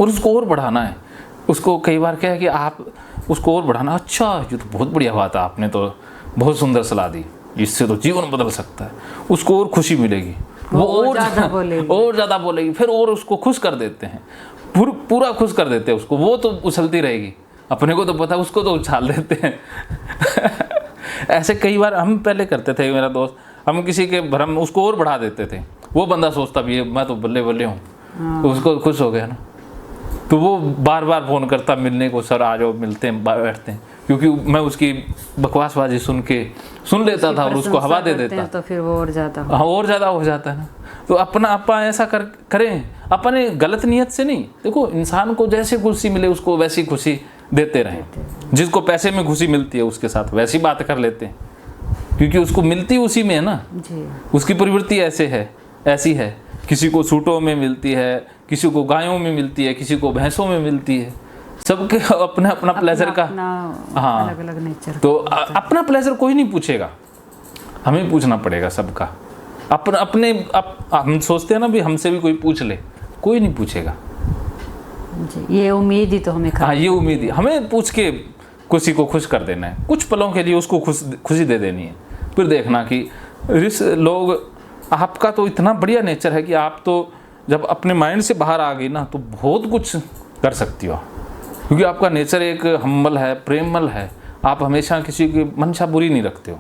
और उसको और बढ़ाना है। उसको कई बार क्या है कि आप उसको और बढ़ाना, अच्छा ये तो बहुत बढ़िया बात है, आपने तो बहुत सुंदर सलाह दी, इससे तो जीवन बदल सकता है, उसको और खुशी मिलेगी, वो और ज़्यादा बोलेगी, फिर और उसको खुश कर देते हैं, पूरा खुश कर देते हैं उसको, वो तो उछलती रहेगी, अपने को तो पता है, उसको तो उछाल देते हैं। ऐसे कई बार हम पहले करते थे, मेरा दोस्त, हम किसी के भरम उसको और बढ़ा देते थे, वो बंदा सोचता भी मैं तो बल्ले बल्ले हूँ, तो उसको खुश हो गया ना, तो वो बार बार फ़ोन करता मिलने को, सर आ जाओ मिलते हैं बैठते हैं, क्योंकि मैं उसकी बकवासबाजी सुन लेता था और उसको हवा दे देता, तो फिर वो और ज़्यादा हो जाता है ना। तो अपना ऐसा करें, अपने गलत नियत से नहीं। देखो इंसान को जैसे खुशी मिले उसको वैसी खुशी देते रहें, जिसको पैसे में खुशी मिलती है उसके साथ वैसी बात कर लेते हैं, क्योंकि उसको मिलती उसी में है ना जी। उसकी प्रवृत्ति ऐसी है, किसी को सूटों में मिलती है, किसी को गायों में मिलती है, किसी को भैंसों में मिलती है, सबके अपना प्लेजर का हाँ अलग नेचर। तो अपना प्लेजर कोई नहीं पूछेगा, हमें पूछना पड़ेगा सबका। हम सोचते हैं ना भी हमसे भी कोई पूछ ले, कोई नहीं पूछेगा जी। ये उम्मीद ही तो हमें हाँ, ये उम्मीद ही हमें पूछ के किसी को खुश कर देना है, कुछ पलों के लिए उसको खुशी दे देनी है। फिर देखना कि लोग, आपका तो इतना बढ़िया नेचर है कि आप तो जब अपने माइंड से बाहर आ गई ना तो बहुत कुछ कर सकती हो, क्योंकि आपका नेचर एक हम्बल है, प्रेमल है, आप हमेशा किसी की मंशा बुरी नहीं रखते हो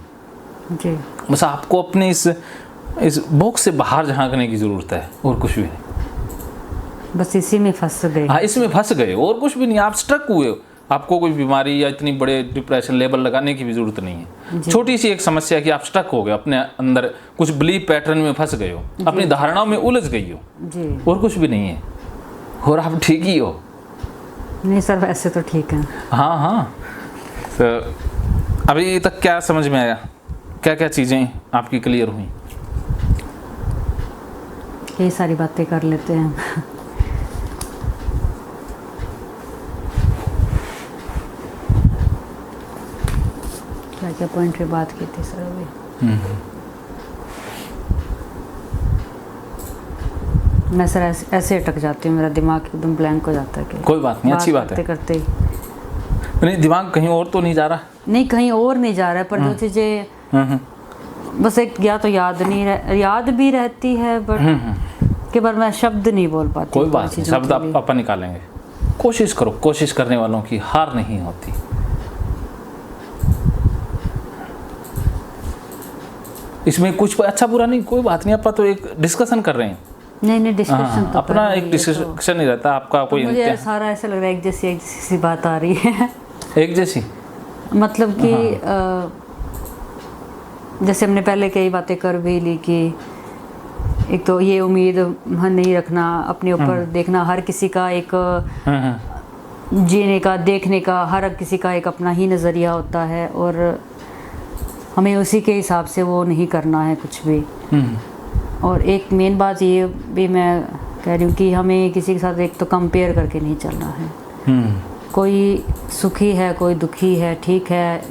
जी। बस आपको अपने इस बॉक्स से बाहर झांकने की ज़रूरत है, और कुछ भी नहीं, बस इसी में फंस गए। हाँ, इसमें फंस गए और कुछ भी नहीं, आप स्ट्रक हुए हो, आपको कोई बीमारी या इतनी बड़े डिप्रेशन लेवल लगाने की भी ज़रूरत नहीं है। छोटी सी एक समस्या कि आप स्टक हो गए, अपने अंदर कुछ बिलीफ पैटर्न में फंस गए हो, अपनी धारणाओं में उलझ गई हो जी। और कुछ भी नहीं है, और आप ठीक ही हो। नहीं सर, वैसे तो ठीक है। हाँ तो अभी तक क्या समझ में आया, क्या क्या चीज़ें आपकी क्लियर हुई? ये सारी बातें कर लेते हैं। क्या पॉइंट पे बात की थी सर अभी? मैं सर ऐसे अटक जाती हूँ, मेरा दिमाग एकदम ब्लैंक हो जाता है। कोई बात नहीं, अच्छी बात है। करते ही नहीं, दिमाग कहीं और तो नहीं जा रहा? नहीं, कहीं और नहीं जा रहा है, पर जो चीज़ें बस एक या तो याद भी रहती है, बट के बार मैं शब्द नहीं बोल पाती। कोई बात नहीं, शब्द आप निकालेंगे। कोशिश करो, कोशिश करने वालों की हार नहीं होती। इसमें कुछ अच्छा बुरा नहीं, कोई बात नहीं, आप तो एक डिस्कशन कर रहे हैं। नहीं डिस्कशन तो अपना एक डिस्कशन नहीं रहता आपका कोई। तो मुझे सारा ऐसा लग रहा है एक जैसी सी बात आ रही है। एक जैसी मतलब कि जैसे हमने पहले कई बातें कर भी ली कि एक तो ये उम्मीद नहीं रखना अपने ऊपर, देखना हर किसी का एक जीने का, देखने का, हर किसी का एक अपना ही नज़रिया होता है, और हमें उसी के हिसाब से वो नहीं करना है कुछ भी। और एक मेन बात ये भी मैं कह रही हूँ कि हमें किसी के साथ एक तो कंपेयर करके नहीं चलना है। कोई सुखी है, कोई दुखी है, ठीक है,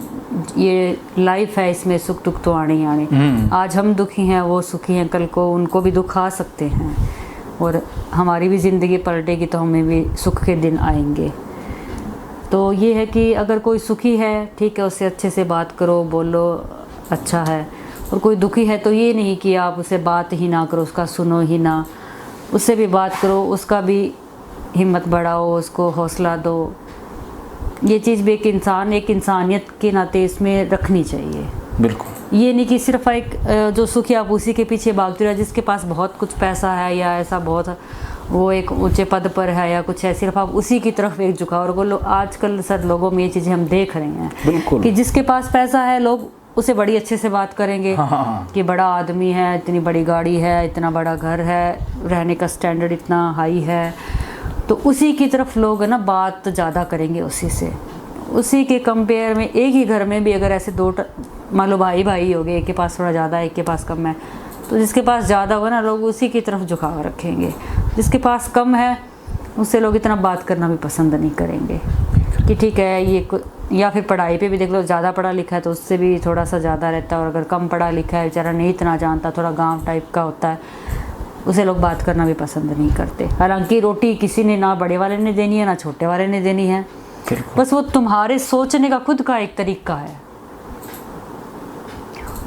ये लाइफ है, इसमें सुख दुख तो आने ही आने। आज हम दुखी हैं, वो सुखी हैं, कल को उनको भी दुख आ सकते हैं, और हमारी भी ज़िंदगी पलटेगी तो हमें भी सुख के दिन आएंगे। तो ये है कि अगर कोई सुखी है, ठीक है, उससे अच्छे से बात करो, बोलो, अच्छा है। और कोई दुखी है तो ये नहीं कि आप उसे बात ही ना करो, उसका सुनो ही ना, उससे भी बात करो, उसका भी हिम्मत बढ़ाओ, उसको हौसला दो। ये चीज़ भी एक इंसानियत के नाते इसमें रखनी चाहिए। बिल्कुल, ये नहीं कि सिर्फ एक जो सुखी आप उसी के पीछे भागते रहो, जिसके पास बहुत कुछ पैसा है या ऐसा बहुत वो एक ऊंचे पद पर है या कुछ है, सिर्फ आप उसी की तरफ एक झुकाव। और आजकल सर लोगों में ये चीज़ें हम देख रहे हैं कि जिसके पास पैसा है लोग उसे बड़ी अच्छे से बात करेंगे कि बड़ा आदमी है, इतनी बड़ी गाड़ी है, इतना बड़ा घर है, रहने का स्टैंडर्ड इतना हाई है, तो उसी की तरफ लोग है ना बात ज़्यादा करेंगे उसी से। उसी के कंपेयर में एक ही घर में भी अगर ऐसे दो मान लो भाई हो गए, एक के पास थोड़ा ज़्यादा है, एक के पास कम है, तो जिसके पास ज़्यादा होगा ना लोग उसी की तरफ झुकाव रखेंगे। जिसके पास कम है उससे लोग इतना बात करना भी पसंद नहीं करेंगे कि ठीक है ये या फिर पढ़ाई पे भी देख लो, ज़्यादा पढ़ा लिखा है तो उससे भी थोड़ा सा ज़्यादा रहता है, और अगर कम पढ़ा लिखा है बेचारा नहीं इतना जानता, थोड़ा गांव टाइप का होता है, उसे लोग बात करना भी पसंद नहीं करते। हालांकि रोटी किसी ने ना बड़े वाले ने देनी है ना छोटे वाले ने देनी है, बस वो तुम्हारे सोचने का खुद का एक तरीका है।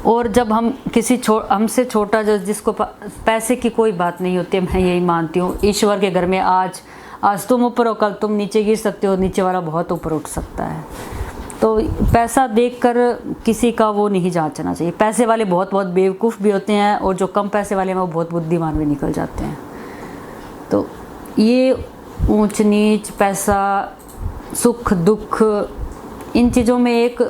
और जब हम किसी हमसे छोटा जो जिसको पैसे की कोई बात नहीं होती है, मैं यही मानती हूँ ईश्वर के घर में आज तुम ऊपर हो, कल तुम नीचे गिर सकते हो, नीचे वाला बहुत ऊपर उठ सकता है। तो पैसा देखकर किसी का वो नहीं जांचना चाहिए। पैसे वाले बहुत बहुत बेवकूफ़ भी होते हैं और जो कम पैसे वाले हैं वो बहुत बुद्धिमान भी निकल जाते हैं। तो ये ऊंच नीच, पैसा, सुख दुख, इन चीज़ों में एक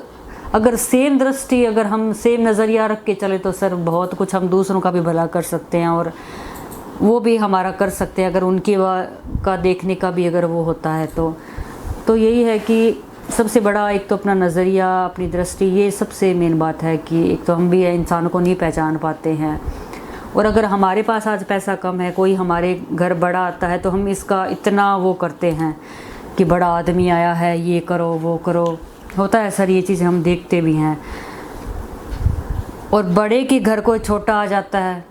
अगर सेम दृष्टि, अगर हम सेम नज़रिया रख के चले तो सर बहुत कुछ हम दूसरों का भी भला कर सकते हैं और वो भी हमारा कर सकते हैं, अगर उनकी का देखने का भी अगर वो होता है तो यही है कि सबसे बड़ा एक तो अपना नज़रिया, अपनी दृष्टि, ये सबसे मेन बात है कि एक तो हम भी इंसानों को नहीं पहचान पाते हैं। और अगर हमारे पास आज पैसा कम है, कोई हमारे घर बड़ा आता है तो हम इसका इतना वो करते हैं कि बड़ा आदमी आया है, ये करो वो करो, होता है सर, ये चीज़ें हम देखते भी हैं। और बड़े के घर कोई छोटा आ जाता है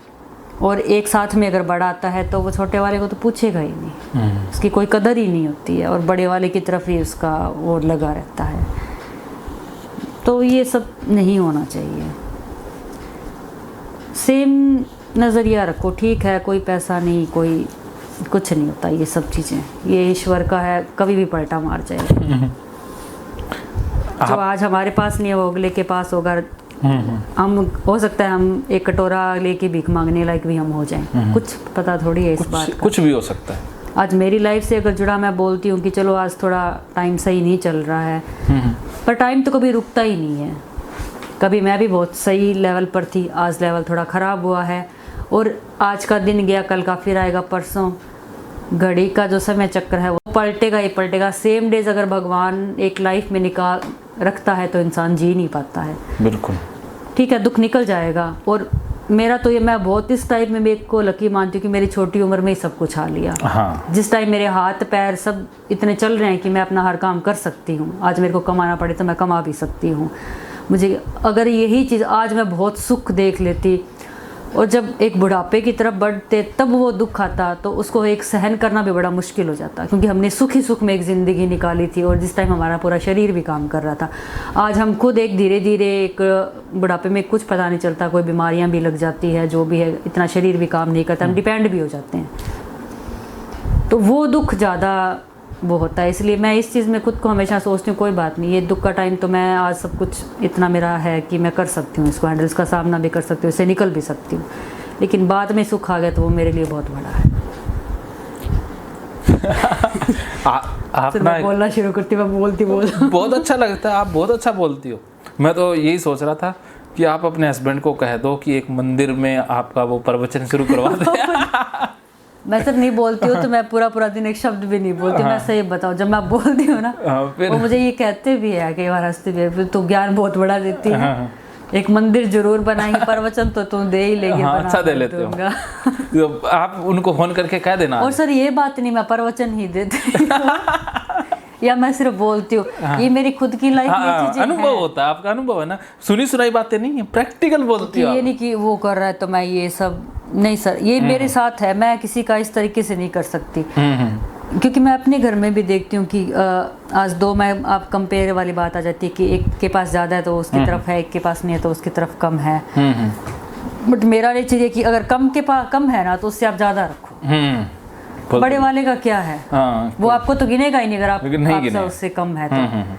और एक साथ में अगर बड़ा आता है तो वो छोटे वाले को तो पूछेगा ही नहीं, उसकी कोई कदर ही नहीं होती है और बड़े वाले की तरफ ही उसका वो लगा रहता है। तो ये सब नहीं होना चाहिए, सेम नज़रिया रखो, ठीक है, कोई पैसा नहीं, कोई कुछ नहीं होता, ये सब चीज़ें ये ईश्वर का है, कभी भी पलटा मार जाएगा। जो आज हमारे पास नहीं है वो अगले के पास होगा। हम हो सकता है हम एक कटोरा लेके भीख मांगने लायक भी हम हो जाएं, कुछ पता थोड़ी है इस बात का। कुछ भी हो सकता है। आज मेरी लाइफ से अगर जुड़ा, मैं बोलती हूँ कि चलो आज थोड़ा टाइम सही नहीं चल रहा है, पर टाइम तो कभी रुकता ही नहीं है। कभी मैं भी बहुत सही लेवल पर थी, आज लेवल थोड़ा ख़राब हुआ है और आज का दिन गया, कल का फिर आएगा परसों। घड़ी का जो समय चक्र है वो पलटेगा ही पलटेगा। सेम डेज अगर भगवान एक लाइफ में निकाल रखता है तो इंसान जी नहीं पाता है। बिल्कुल ठीक है, दुख निकल जाएगा। और मेरा तो ये, मैं बहुत इस टाइप में मेरे को लकी मानती हूँ कि मेरी छोटी उम्र में ही सब कुछ आ लिया। हाँ। जिस टाइम मेरे हाथ पैर सब इतने चल रहे हैं कि मैं अपना हर काम कर सकती हूँ, आज मेरे को कमाना पड़े तो मैं कमा भी सकती हूँ। मुझे अगर यही चीज़ आज मैं बहुत सुख देख लेती और जब एक बुढ़ापे की तरफ बढ़ते तब वो दुख आता तो उसको एक सहन करना भी बड़ा मुश्किल हो जाता, क्योंकि हमने सुख ही सुख में एक ज़िंदगी निकाली थी और जिस टाइम हमारा पूरा शरीर भी काम कर रहा था। आज हम खुद एक धीरे धीरे एक बुढ़ापे में कुछ पता नहीं चलता, कोई बीमारियां भी लग जाती है, जो भी है, इतना शरीर भी काम नहीं करता, हम डिपेंड भी हो जाते हैं, तो वो दुख ज़्यादा वो होता है। इसलिए मैं इस चीज़ में खुद को हमेशा सोचती हूँ कोई बात नहीं, ये दुख का टाइम तो मैं आज सब कुछ इतना मेरा है कि मैं कर सकती हूँ इसको हैंडल, इसका सामना भी कर सकती हूँ, इससे निकल भी सकती हूँ। लेकिन बाद में सुख आ गया तो वो मेरे लिए बहुत बड़ा है। आप मैं बोलना शुरू करती हूँ, मैं बोलती बहुत अच्छा लगता है, आप बहुत अच्छा बोलती हो। मैं तो यही सोच रहा था कि आप अपने हस्बैंड को कह दो कि एक मंदिर में आपका वो प्रवचन शुरू करवा दे। मैं सर नहीं बोलती हूँ तो मैं पूरा दिन एक शब्द भी नहीं बोलती। मैं सही बताऊँ, जब मैं बोलती हूँ ना वो मुझे ये कहते भी है, कई बार हंसते भी है, तो ज्ञान बहुत बड़ा देती है। एक मंदिर जरूर बनाएंगे, प्रवचन तो तुम दे ही लेंगे। अच्छा दे लेते हो तो आप उनको फोन करके कह देना। और सर ये बात नहीं, मैं प्रवचन ही देती या मैं सिर्फ बोलती हूँ। ये मेरी खुद की लाइफ में चीजें अनुभव होता है, आपका अनुभव है ना, सुनी सुनाई बातें नहीं है, प्रैक्टिकल बोलती हो। ये नहीं कि वो कर रहा है तो मैं ये सब नहीं सर, ये मेरे साथ है, मैं किसी का इस तरीके से नहीं कर सकती। क्योंकि मैं अपने घर में भी देखती हूँ कि आज दो, मैं आप कंपेयर वाली बात आ जाती है कि एक के पास ज़्यादा है तो उसकी तरफ है, एक के पास नहीं है तो उसकी तरफ कम है। बट मेरा ये चाहिए कि अगर कम के पास कम है ना तो उससे आप ज़्यादा रखो। बड़े वाले का क्या है, वो आपको तो गिनेगा ही नहीं अगर आप उससे कम है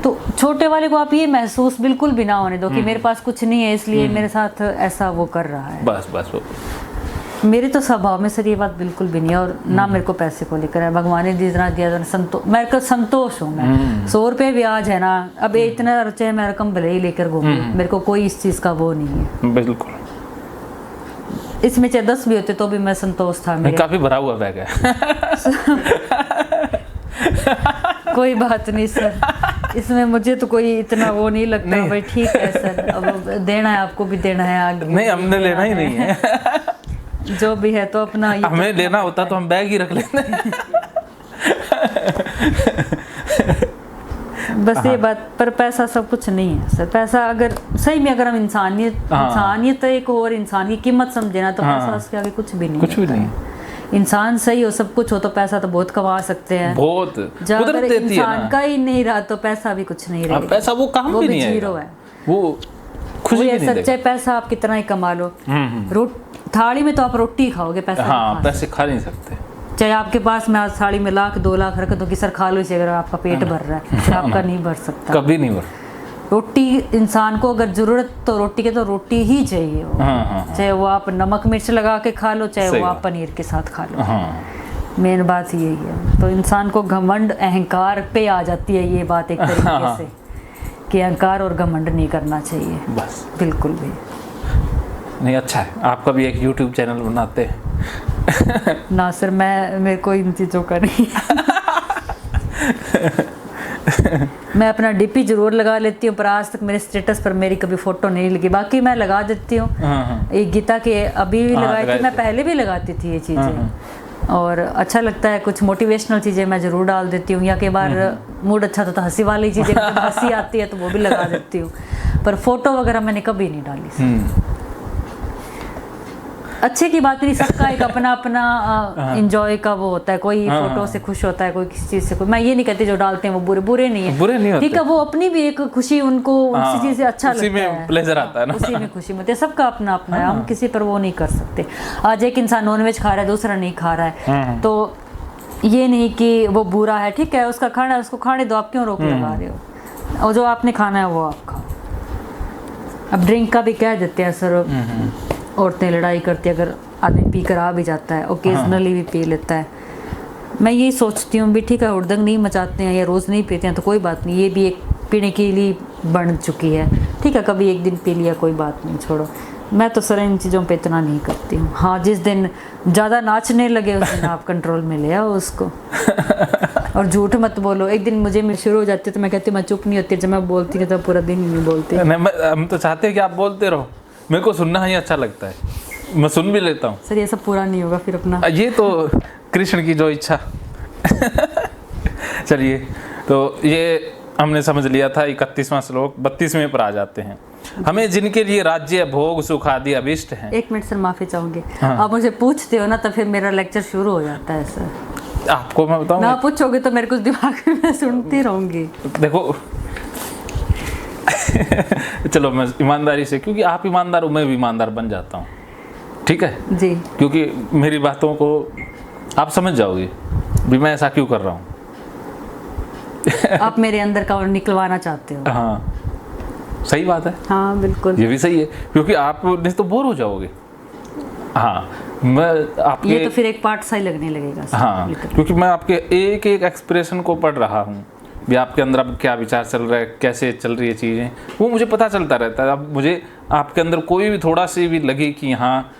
तो छोटे वाले को आप ये महसूस बिल्कुल भी ना होने दो कि मेरे पास कुछ नहीं है इसलिए मेरे साथ ऐसा वो कर रहा है। बस मेरे तो स्वभाव में सर ये बात बिल्कुल भी नहीं है। और ना मेरे को पैसे को लेकर है, भगवान ने जितना दिया मेरे को संतोष हूँ मैं। 100 रुपये ब्याज है ना, अब इतना चाहे मैं रकम भले ही लेकर घूमूं, मेरे को कोई इस चीज़ का वो नहीं है। बिल्कुल, इसमें चाहे 10 भी होते तो भी मैं संतोष था। मेरे काफी भरा हुआ बैग है। कोई बात नहीं सर, इसमें मुझे तो कोई इतना वो नहीं लगता। भाई ठीक है सर, अब देना है आपको भी देना है आगे। नहीं, हमने लेना ही नहीं है। जो भी है तो अपना हमें लेना होता तो हम बैग ही रख लेते। बस ये बात, पर पैसा सब कुछ नहीं है सर। पैसा अगर सही में अगर हम इंसानियत एक और इंसान की कीमत समझे ना, तो पैसा उसके आगे कुछ भी नहीं, कुछ भी नहीं। इंसान सही हो, सब कुछ हो, तो पैसा तो बहुत कमा सकते हैं, बहुत जब कुदरत अगर देती है इंसान ना। का ही नहीं रहा तो पैसा भी कुछ नहीं रहेगा। पैसा वो काम भी नहीं जीरो आएगा, है, वो खुशी भी नहीं सच्चे देगा। पैसा आप कितना ही कमा लो, थाली में तो आप रोटी खाओगे, पैसा नहीं हाँ, खा पैसे खा नहीं सकते। चाहे आपके पास मैं आज थाली में 1 लाख 2 लाख रख दूं कि सर खा लो इसे, अगर आपका पेट भर रहा है, फिर आपका नहीं भर सकता। कभी नहीं भर। रोटी इंसान को अगर जरूरत तो रोटी के, तो रोटी ही चाहिए वो। चाहे वो आप नमक मिर्च लगा के खा लो, चाहे वो आप पनीर के साथ खा लो। मेन बात यही है। तो इंसान को घमंड अहंकार पे आ जाती है ये बात एक तरीके से, कि अहंकार और घमंड नहीं करना चाहिए बस, बिल्कुल भी नहीं। अच्छा है, आपका भी एक YouTube चैनल बनाते हैं। ना सर, मेरे को इन चीज़ों का नहीं मैं अपना डीपी जरूर लगा लेती हूँ, पर आज तक मेरे स्टेटस पर मेरी कभी फोटो नहीं लगी। बाकी मैं लगा देती हूँ, एक गीता के अभी भी लगाई थी, मैं पहले भी लगाती थी ये चीज़ें, और अच्छा लगता है। कुछ मोटिवेशनल चीज़ें मैं ज़रूर डाल देती हूँ, या कई बार मूड अच्छा तो हंसी वाली चीज़ें, जब हंसी आती है तो वो भी लगा देती हूँ, पर फोटो वगैरह मैंने कभी नहीं डाली। अच्छे की बात नहीं, सबका एक अपना अपना इंजॉय का वो होता है, कोई फोटो से खुश होता है, कोई किसी चीज़ से। मैं ये नहीं कहती जो डालते हैं वो बुरे नहीं है, बुरे नहीं होते, ठीक है, वो अपनी भी एक खुशी, उनको उसी चीज़ से अच्छा लगता है, प्लेजर आता है ना, उसी में खुशी मिलती है। सबका अपना अपना है, हम किसी पर वो नहीं कर सकते। आज एक इंसान नॉनवेज खा रहा है, दूसरा नहीं खा रहा है, तो ये नहीं कि वो बुरा है, ठीक है, उसका खाना है, उसको खाने दो, आप क्यों रोक लगा रहे हो? और जो आपने खाना है वो आप खाओ। अब ड्रिंक का भी कह देते हैं सर, औरतें लड़ाई करती है, अगर आदमी पी कर आ भी जाता है, ओकेजनली भी पी लेता है। मैं यही सोचती हूँ भी ठीक है, हुड़दंग नहीं मचाते हैं या रोज़ नहीं पीते हैं तो कोई बात नहीं, ये भी एक पीने के लिए बन चुकी है, ठीक है, कभी एक दिन पी लिया कोई बात नहीं, छोड़ो। मैं तो सर इन चीज़ों पे इतना नहीं करती हूँ। हाँ, जिस दिन ज़्यादा नाचने लगे उस दिन आप कंट्रोल में ले आओ उसको और झूठ मत बोलो। एक दिन मुझे शुरू हो जाती है तो मैं कहती हूँ मैं चुप नहीं होती, जब मैं बोलती हूँ तो पूरा दिन ही नहीं बोलती। हम तो चाहते हैं कि आप बोलते रहो, मेरे को सुनना ही अच्छा लगता है, मैं सुन भी लेता हूँ। सर ये सब पूरा नहीं होगा फिर अपना, ये तो कृष्ण की जो इच्छा चलिए, तो ये हमने समझ लिया था। 31वां श्लोक 32वें पर आ जाते हैं। हमें जिनके लिए राज्य भोग सुख आदि अभिष्ट हैं। 1 मिनट सर, माफ़ी चाहूँगी। आप मुझे पूछते हो ना तो फिर मेरा लेक्चर शुरू हो जाता है सर। आपको मैं बताऊँ, ना पूछोगे तो मेरे कुछ दिमाग में मैं सुनती रहूँगी। देखो चलो मैं ईमानदारी से, क्योंकि आप ईमानदार हो मैं भी ईमानदार बन जाता हूँ, ठीक है जी, क्योंकि मेरी बातों को आप समझ जाओगे भी मैं ऐसा क्यों कर रहा हूँ। आप मेरे अंदर का और निकलवाना चाहते हो। हाँ, सही बात है। हाँ बिल्कुल, ये भी सही है, क्योंकि आप नहीं तो बोर हो जाओगे। हाँ, मैं आपके ये तो फिर एक पार्ट सा ही लगने लगेगा सर। हाँ, क्योंकि मैं आपके एक एक एक्सप्रेशन को पढ़ रहा हूँ भी आपके अंदर अब क्या विचार चल रहा है, कैसे चल रही है चीज़ें, वो मुझे पता चलता रहता है। अब मुझे आपके अंदर कोई भी थोड़ा सी भी लगे कि हाँ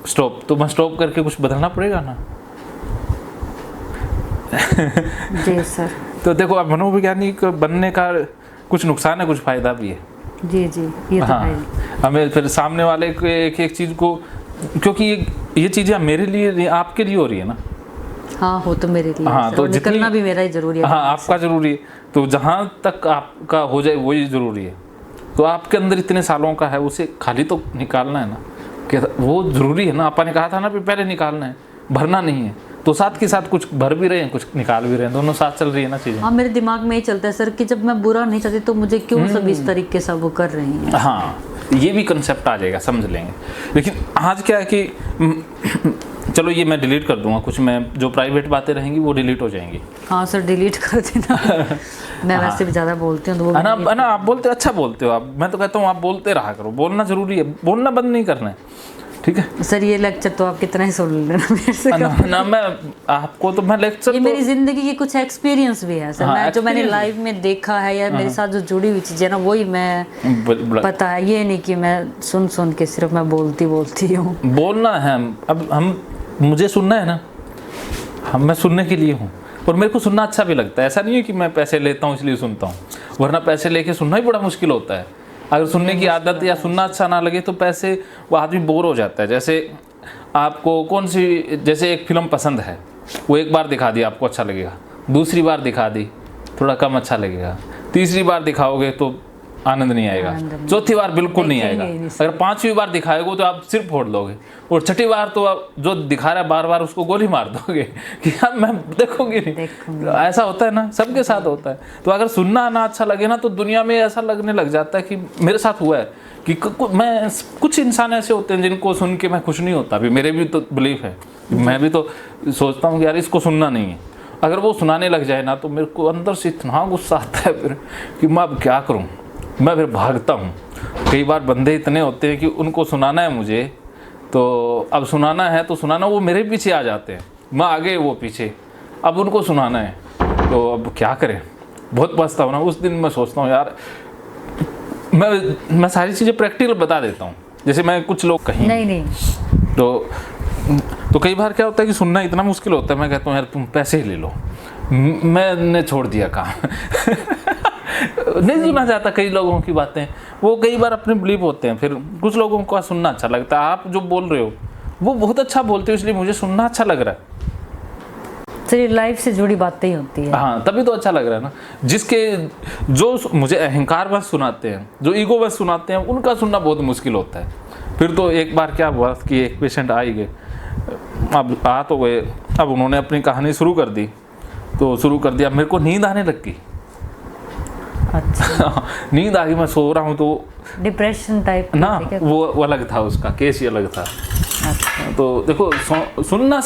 स्टॉप, तो मैं स्टॉप करके कुछ बदलना पड़ेगा ना। जी सर। तो देखो, अब मनोवैज्ञानिक बनने का कुछ नुकसान है, कुछ फ़ायदा भी है। जी जी, ये तो है। हमें फिर सामने वाले को एक एक चीज़ को, क्योंकि ये चीज़ें मेरे लिए नहीं आपके लिए हो रही है ना। हाँ, हो तो मेरे लिए। हाँ, तो निकलना भी मेरा ही जरूरी है। हाँ, आपका जरूरी है, तो जहाँ तक आपका हो जाए वही ज़रूरी है। तो आपके अंदर इतने सालों का है, उसे खाली तो निकालना है ना, कि वो ज़रूरी है ना। आपा ने कहा था ना कि पहले निकालना है, भरना नहीं है। तो साथ के साथ कुछ भर भी रहे हैं, कुछ निकाल भी रहे हैं, दोनों साथ चल रही है ना चीज़ें। हाँ, मेरे दिमाग में ही चलता है सर कि जब मैं बुरा नहीं चाहती तो मुझे क्यों सब इस तरीके से वो कर रही हैं। हाँ, ये भी कंसेप्ट आ जाएगा, समझ लेंगे। लेकिन आज क्या है कि चलो ये मैं डिलीट कर दूंगा, कुछ मैं जो प्राइवेट बातें रहेंगी वो डिलीट हो जाएंगी। हाँ सर, डिलीट कर देना। मैं वैसे भी ज़्यादा बोलती हूँ तो वो ना आप बोलते अच्छा बोलते हो आप, मैं तो कहता हूँ आप बोलते रहा करो, बोलना जरूरी है, बोलना बंद नहीं करना है, ठीक है सर। ये लेक्चर तो आप कितना ही सुन लेना मेरे से। ना मैं आपको तो मैं लेक्चर, ये मेरी जिंदगी की कुछ एक्सपीरियंस भी है सर। मैं जो मैंने लाइव में देखा है या मेरे साथ जो जुड़ी हुई चीज़ें ना, वही मैं पता है। ये नहीं कि मैं सुन के सिर्फ मैं बोलती हूँ। बोलना है। अब हम मुझे सुनना है ना, मैं सुनने के लिए हूँ, और मेरे को सुनना अच्छा भी लगता है। ऐसा नहीं है कि मैं पैसे लेता हूँ इसलिए सुनता हूँ, वरना पैसे लेके सुनना ही बड़ा मुश्किल होता है। अगर सुनने की आदत या सुनना अच्छा ना लगे तो पैसे वो आदमी बोर हो जाता है। जैसे आपको कौन सी, जैसे एक फिल्म पसंद है, वो एक बार दिखा दी आपको अच्छा लगेगा, दूसरी बार दिखा दी थोड़ा कम अच्छा लगेगा, तीसरी बार दिखाओगे तो आनंद नहीं आएगा, चौथी बार बिल्कुल नहीं आएगा, अगर पांचवी बार दिखाओगे तो आप सिर फोड़ दोगे, और छठी बार तो आप जो दिखा रहा है बार बार उसको गोली मार दोगे कि अब मैं देखूंगी नहीं। ऐसा होता है ना, सबके साथ होता है। तो अगर सुनना ना अच्छा लगे ना तो दुनिया में ऐसा लगने लग जाता है कि मेरे साथ हुआ है कि मैं कुछ इंसान ऐसे होते हैं जिनको सुन के मैं खुश नहीं होता। अभी मेरे भी तो बिलीफ है, मैं भी तो सोचता हूँ कि यार इसको सुनना नहीं है। अगर वो सुनाने लग जाए ना तो मेरे को अंदर से इतना गुस्सा आता है फिर कि मैं अब क्या करूँ, मैं फिर भागता हूँ। कई बार बंदे इतने होते हैं कि उनको सुनाना है मुझे, तो अब सुनाना है तो सुनाना, वो मेरे पीछे आ जाते हैं, मैं आगे वो पीछे, अब उनको सुनाना है तो अब क्या करें। बहुत पछतावा ना उस दिन मैं सोचता हूँ यार मैं सारी चीज़ें प्रैक्टिकल बता देता हूँ। जैसे मैं कुछ लोग कहीं नहीं तो कई बार क्या होता है कि सुनना इतना मुश्किल होता है, मैं कहता हूँ यार तुम पैसे ही ले लो, मैंने छोड़ दिया काम नहीं सुना जाता कई लोगों की बातें, वो कई बार अपने बिलीव होते हैं। फिर कुछ लोगों को सुनना अच्छा लगता है, आप जो बोल रहे हो वो बहुत अच्छा बोलते हो इसलिए मुझे सुनना अच्छा लग रहा है। सिर्फ लाइफ से जुड़ी बातें ही होती है। हाँ तभी तो अच्छा लग रहा है ना। जिसके जो मुझे अहंकार बस सुनाते हैं, जो ईगो बस सुनाते हैं, उनका सुनना बहुत मुश्किल होता है। फिर तो एक बार क्या हुआ कि एक पेशेंट आ ही गए, अब आ तो गए, अब उन्होंने अपनी कहानी शुरू कर दी, तो शुरू कर दिया, मेरे को नींद आने लग गई। अच्छा नींद आ गई, मैं सो रहा हूँ तो डिप्रेशन टाइप ना, वो अलग था, उसका केस ही अलग था। अच्छा। तो देखो सुनना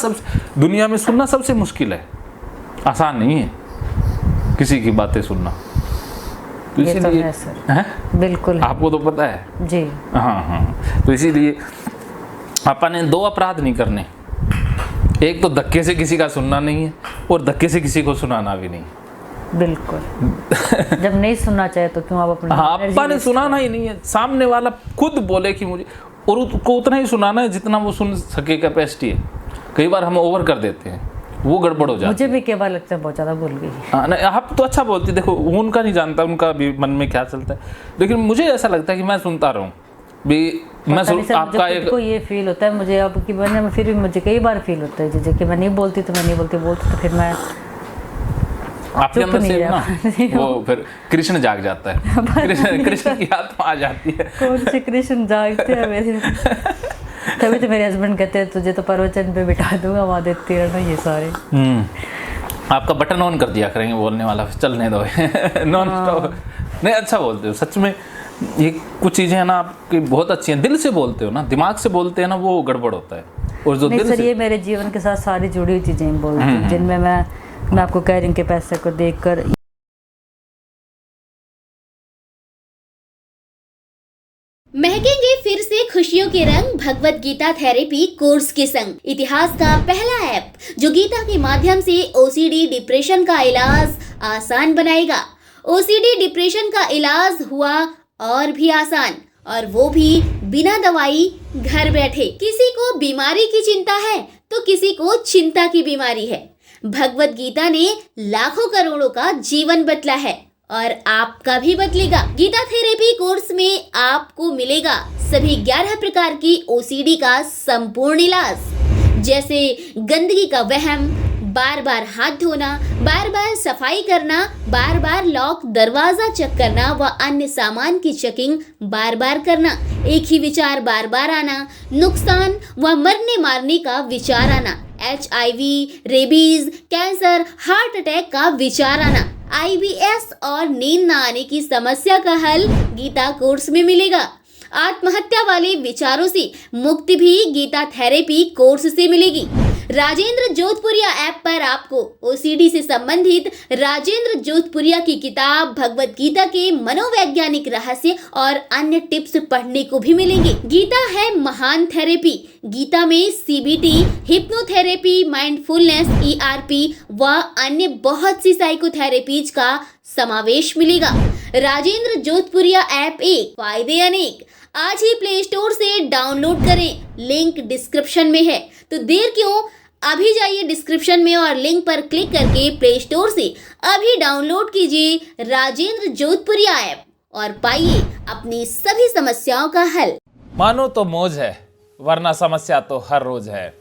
दुनिया में सुनना सबसे मुश्किल है, आसान नहीं है किसी की बातें सुनना। तो ये तो इसीलिए है सर, बिल्कुल आपको तो पता है जी। हाँ, तो इसीलिए अपन ने 2 अपराध नहीं करने, एक तो धक्के से किसी का सुनना नहीं है और धक्के से किसी को सुनाना भी नहीं। बिल्कुल जब नहीं सुनना चाहे तो क्यों आप अपना हाँ, अपन ने सुनाना ही नहीं है, सामने वाला खुद बोले कि मुझे, और उसको उतना ही सुनाना है जितना वो सुन सके, कैपेसिटी है। कई बार हम ओवर कर देते हैं, वो गड़बड़ हो जाती है। मुझे भी कई बार लगता है बहुत ज़्यादा बोल गई। हाँ नहीं, आप तो अच्छा बोलती, देखो उनका नहीं जानता, उनका भी मन में क्या चलता है, लेकिन मुझे ऐसा लगता है कि मैं सुनता रहूं भी। मैं आपका एक को ये फील होता है मुझे अब कि मैंने, फिर भी मुझे कई बार फील होता है जैसे कि मैं नहीं बोलती तो फिर मैं आपके अंदर से ना वो फिर कृष्ण जाग जाता है कृष्ण की आत्मा आ जाती है। कौन से कृष्ण जागते हैं मेरे तभी तो मेरे हस्बैंड कहते हैं तुझे तो प्रवचन पे बिठा दूंगा, वहाँ देखते रहना ये सारे। आपका बटन ऑन कर दिया करेंगे बोलने वाला, चलने दो नॉन स्टॉप। नहीं अच्छा बोलते हो सच में, ये कुछ चीज़ें हैं ना आपकी बहुत अच्छी हैं, दिल से बोलते हो ना, दिमाग से बोलते हैं ना वो गड़बड़ होता है। और जो दिल से, ये मेरे जीवन के साथ सारी जुड़ी हुई चीज़ें बोलती हूँ, जिनमें मैं आपको कह रही हूँ कि पैसे को देखकर महकेंगे फिर से खुशियों के रंग भगवत गीता थेरेपी कोर्स के संग। इतिहास का पहला ऐप जो गीता के माध्यम से ओसीडी डिप्रेशन का इलाज आसान बनाएगा। ओसीडी डिप्रेशन का इलाज हुआ और भी आसान, और वो भी बिना दवाई, घर बैठे। किसी को बीमारी की चिंता है तो किसी को चिंता की बीमारी है। भगवत गीता ने लाखों करोड़ों का जीवन बदला है और आपका भी बदलेगा। गीता थेरेपी कोर्स में आपको मिलेगा सभी 11 प्रकार की ओसीडी का संपूर्ण इलाज, जैसे गंदगी का वहम, बार बार हाथ धोना, बार बार सफाई करना, बार बार लॉक दरवाजा चेक करना व अन्य सामान की चेकिंग बार बार करना, एक ही विचार बार बार आना, नुकसान व मरने मारने का विचार आना, HIV, rabies, cancer, heart attack का विचार आना, IBS और नींद न आने की समस्या का हल गीता कोर्स में मिलेगा। आत्महत्या वाले विचारों से मुक्ति भी गीता थेरेपी कोर्स से मिलेगी। राजेंद्र जोधपुरिया ऐप पर आपको ओसीडी से संबंधित राजेंद्र जोधपुरिया की किताब भगवत गीता के मनोवैज्ञानिक रहस्य और अन्य टिप्स पढ़ने को भी मिलेंगे। गीता है महान थेरेपी। गीता में CBT, हिप्नोथेरेपी, माइंडफुलनेस, ERP व अन्य बहुत सी साइकोथेरेपीज का समावेश मिलेगा। राजेंद्र जोधपुरिया ऐप एक, फायदे अनेक। आज ही प्ले स्टोर से डाउनलोड करें, लिंक डिस्क्रिप्शन में है। तो देर क्यों, अभी जाइए डिस्क्रिप्शन में और लिंक पर क्लिक करके प्ले स्टोर से अभी डाउनलोड कीजिए राजेंद्र जोधपुरिया ऐप और पाइए अपनी सभी समस्याओं का हल। मानो तो मौज है, वरना समस्या तो हर रोज है।